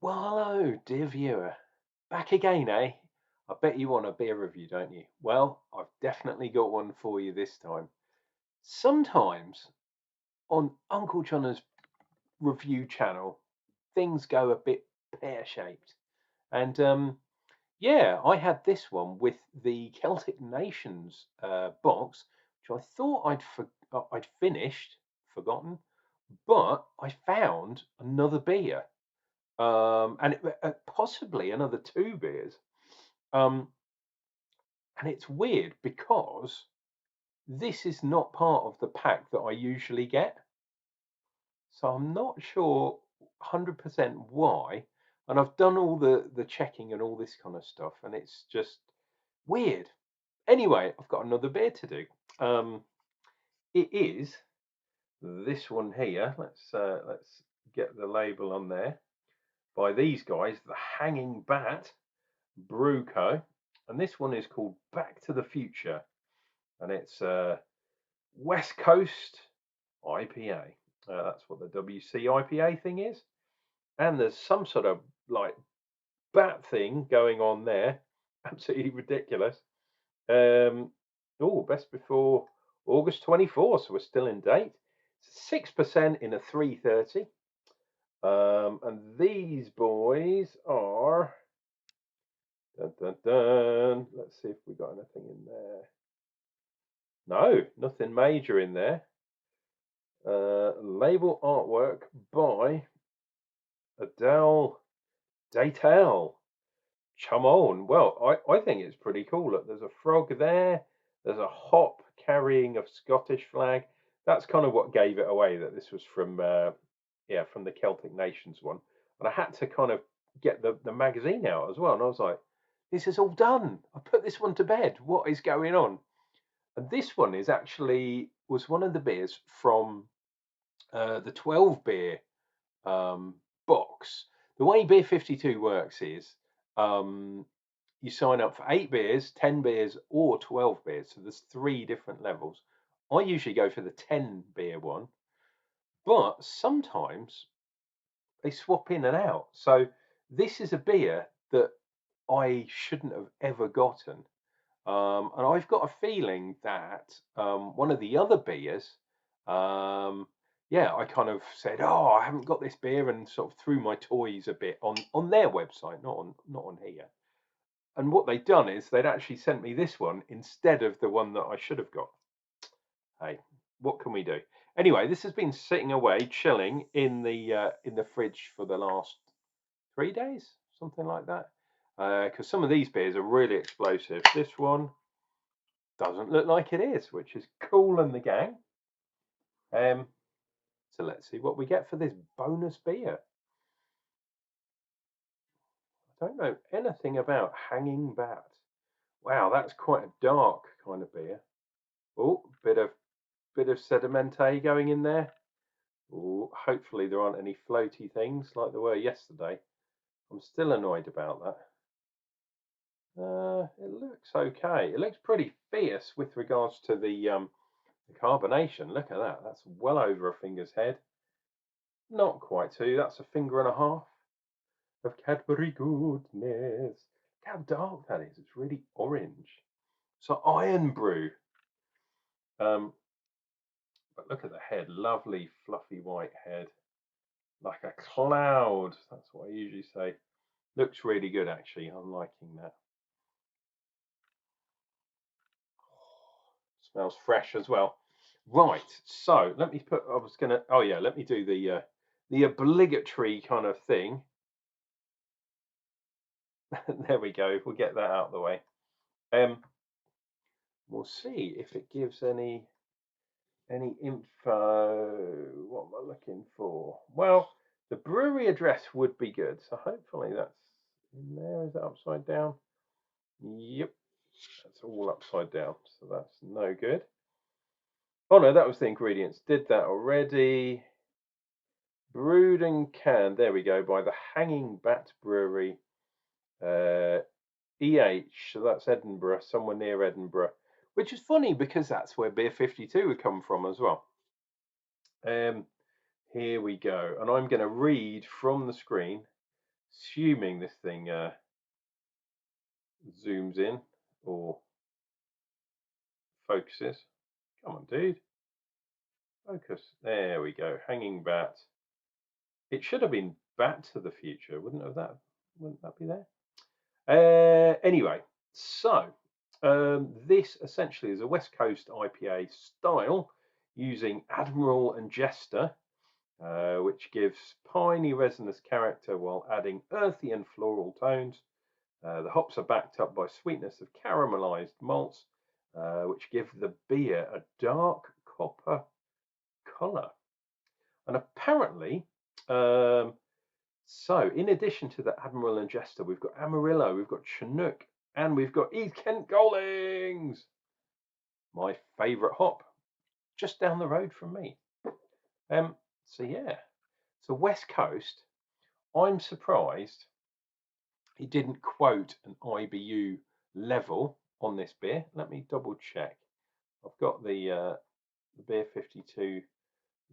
Well, hello, dear viewer. Back again, eh? I bet you want a beer review, don't you? Well, I've definitely got one for you this time. Sometimes on Unclejona's review channel, things go a bit pear-shaped. And yeah, I had this one with the Celtic Nations box, which I thought I'd finished, forgotten, but I found another beer. And possibly another two beers. Um, and it's weird because this is not part of the pack that I usually get. So I'm not sure 100% why. And I've done all the checking and all this kind of stuff, and it's just weird. Anyway, I've got another beer to do. It is this one here. Let's get the label on there by these guys, the Hanging Bat Brew Co. And this one is called Back to the Future, and it's West Coast IPA. That's what the WCIPA thing is, and there's some sort of like bat thing going on there, absolutely ridiculous. Oh, best before August 24, so we're still in date. 6% in a 330. And these boys are dun, dun, dun. Let's see if we got anything in there. No, nothing major in there. Label artwork by Adele Datel. Chamon. Well, I think it's pretty cool. Look, there's a frog there. There's a hop carrying a Scottish flag. That's kind of what gave it away that this was from yeah, from the Celtic Nations one. And I had to kind of get the magazine out as well. And I was like, this is all done. I put this one to bed. What is going on? And this one was one of the beers from the 12 beer box. The way Beer 52 works is you sign up for 8 beers, 10 beers, or 12 beers. So there's 3 different levels. I usually go for the 10 beer one, but sometimes they swap in and out. So this is a beer that I shouldn't have ever gotten. And I've got a feeling that one of the other beers, yeah, I kind of said, "Oh, I haven't got this beer," and sort of threw my toys a bit on their website, not on here. And what they'd done is they'd actually sent me this one instead of the one that I should have got. Hey, what can we do? Anyway, this has been sitting away, chilling in the fridge for the last 3 days, something like that. Because some of these beers are really explosive. This one doesn't look like it is, which is cool in the gang. So let's see what we get for this bonus beer. I don't know anything about Hanging Bat. Wow, that's quite a dark kind of beer. Oh, bit of sedimente going in there. Oh, hopefully there aren't any floaty things like there were yesterday. I'm still annoyed about that. It looks okay. It looks pretty fierce with regards to the carbonation. Look at that. That's well over a finger's head. Not quite two. That's a finger and a half of Cadbury goodness. Look how dark that is. It's really orange. So iron brew. But look at the head. Lovely, fluffy white head. Like a cloud. That's what I usually say. Looks really good, actually. I'm liking that. Smells fresh as well. Right. So let me put. I was gonna. Oh yeah. Let me do the obligatory kind of thing. There we go. We'll get that out of the way. We'll see if it gives any info. What am I looking for? Well, the brewery address would be good. So hopefully that's in there. Is that upside down? Yep. That's all upside down. So that's no good. Oh no, that was the ingredients. Did that already. Brewed and canned. There we go. By the Hanging Bat Brewery. So that's Edinburgh, somewhere near Edinburgh, which is funny because that's where Beer 52 would come from as well. Here we go, and I'm going to read from the screen assuming this thing zooms in or focuses. Come on, dude. Focus. There we go. Hanging bat. It should have been Bat to the Future, wouldn't that be there? Anyway, so this essentially is a West Coast IPA style using Admiral and Jester, which gives piney resinous character while adding earthy and floral tones. The hops are backed up by sweetness of caramelized malts, which give the beer a dark copper colour. And apparently, so in addition to the Admiral and Jester, we've got Amarillo, we've got Chinook, and we've got East Kent Goldings, my favourite hop, just down the road from me. So yeah, so West Coast. I'm surprised he didn't quote an IBU level on this beer. Let me double check. I've got the Beer 52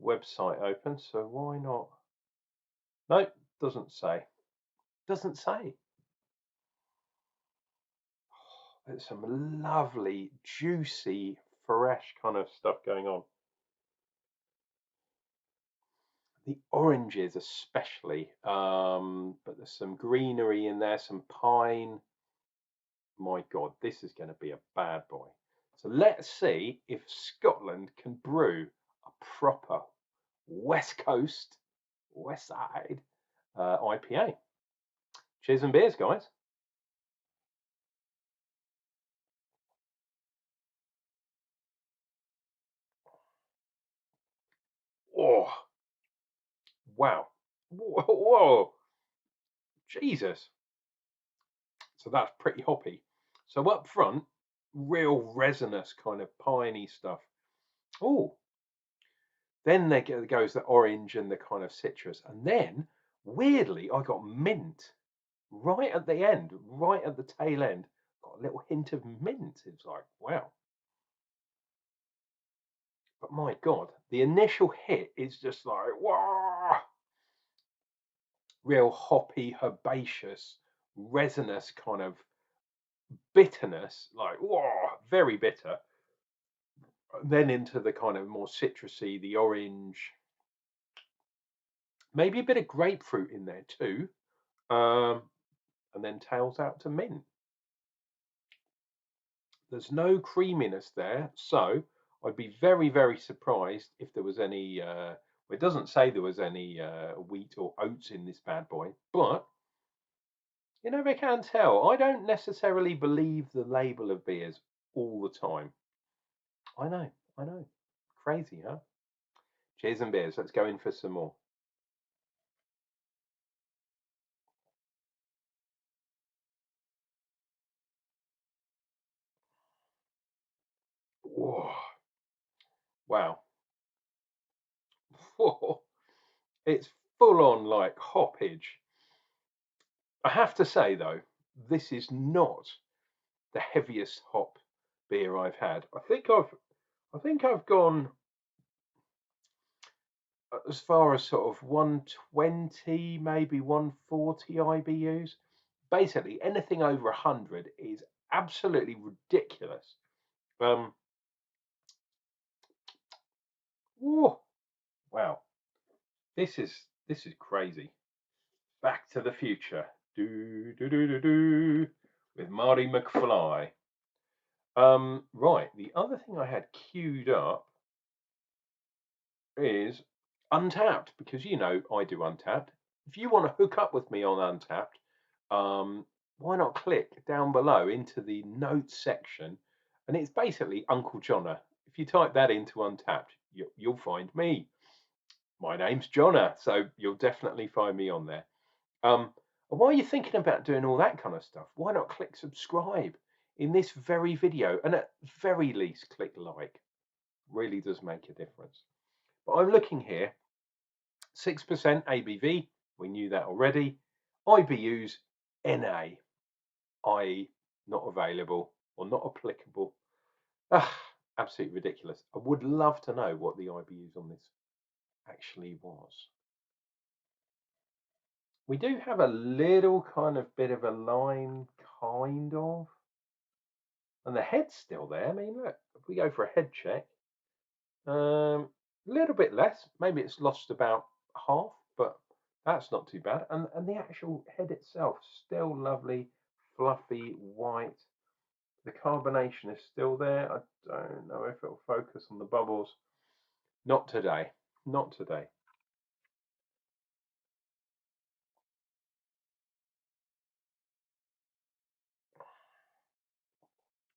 website open, so why not? No, doesn't say. Doesn't say. There's some lovely, juicy, fresh kind of stuff going on. The oranges especially, but there's some greenery in there, some pine. My God, this is going to be a bad boy. So let's see if Scotland can brew a proper West Coast, West Side IPA. Cheers and beers, guys. Oh, wow. Whoa. Jesus. So that's pretty hoppy. So up front, real resinous kind of piney stuff. Oh, then there goes the orange and the kind of citrus. And then, weirdly, I got mint right at the end, right at the tail end. Got a little hint of mint. It's like, wow. But my God, the initial hit is just like, wow. Real hoppy, herbaceous, resinous kind of bitterness, like, wow, very bitter. Then into the kind of more citrusy, the orange, maybe a bit of grapefruit in there too, and then tails out to mint. There's no creaminess there, so I'd be very, very surprised if there was any. It doesn't say there was any wheat or oats in this bad boy, but you never can tell. I don't necessarily believe the label of beers all the time. I know. Crazy, huh? Cheers and beers. Let's go in for some more. Whoa. Wow. Whoa. It's full on like hoppage. I have to say though, this is not the heaviest hop beer I've had. I think I've gone as far as sort of 120, maybe 140 IBUs. Basically, anything over 100 is absolutely ridiculous. Whoa, wow, this is crazy. Back to the Future, do do do do do, with Marty McFly. Right, the other thing I had queued up is Untapped, because you know I do Untapped. If you want to hook up with me on Untapped, why not click down below into the notes section, and it's basically Unclejona. If you type that into Untapped, you'll find me. My name's Jonna, so you'll definitely find me on there. While you're thinking about doing all that kind of stuff, why not click subscribe in this very video, and at very least click like. Really does make a difference. But I'm looking here, 6% ABV, we knew that already. IBUs NA, i.e. not available or not applicable. Absolutely ridiculous. I would love to know what the IBUs on this actually was. We do have a little kind of bit of a line, kind of, and the head's still there. I mean, look, if we go for a head check, a little bit less. Maybe it's lost about half, but that's not too bad. And the actual head itself still lovely, fluffy, white. The carbonation is still there. I don't know if it'll focus on the bubbles. Not today. Not today.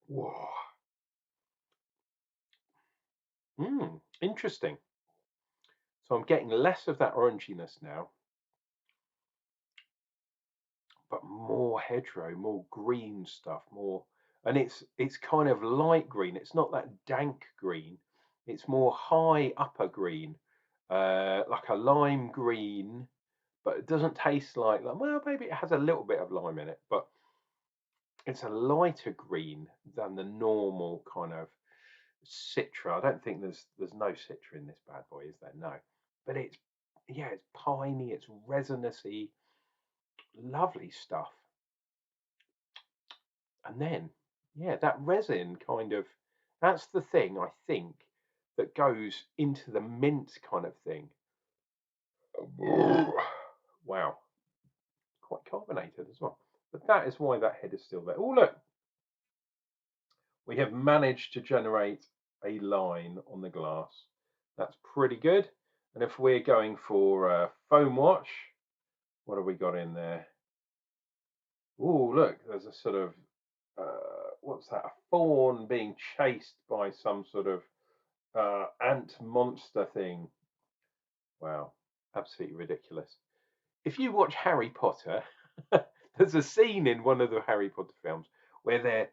Whoa. Interesting. So I'm getting less of that oranginess now, but more hedgerow, more green stuff, more, and it's kind of light green. It's not that dank green. It's more high upper green, like a lime green, but it doesn't taste like that. Well, maybe it has a little bit of lime in it, but it's a lighter green than the normal kind of citra. I don't think there's no citra in this bad boy, is there? No, but it's, yeah, it's piney, it's resinousy, lovely stuff. And then, yeah, that resin kind of, that's the thing I think that goes into the mint kind of thing. Wow, quite carbonated as well. But that is why that head is still there. Oh, look, we have managed to generate a line on the glass. That's pretty good. And if we're going for a foam watch, what have we got in there? Oh, look, there's a sort of, what's that? A fawn being chased by some sort of ant monster thing. Wow, absolutely ridiculous. If you watch Harry Potter, there's a scene in one of the Harry Potter films where they're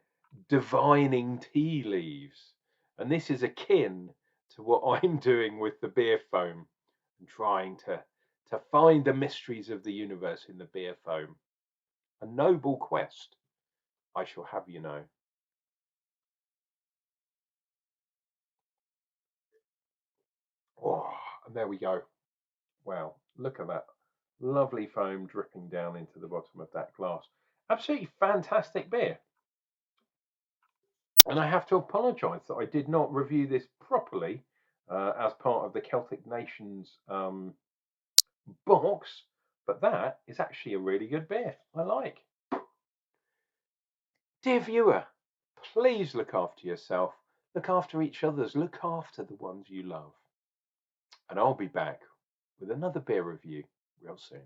divining tea leaves. And this is akin to what I'm doing with the beer foam and trying to find the mysteries of the universe in the beer foam. A noble quest, I shall have you know. Oh, and there we go. Wow, look at that. Lovely foam dripping down into the bottom of that glass. Absolutely fantastic beer. And I have to apologise that I did not review this properly as part of the Celtic Nations box, but that is actually a really good beer. I like. Dear viewer, please look after yourself, look after each other's, look after the ones you love. And I'll be back with another beer review real soon.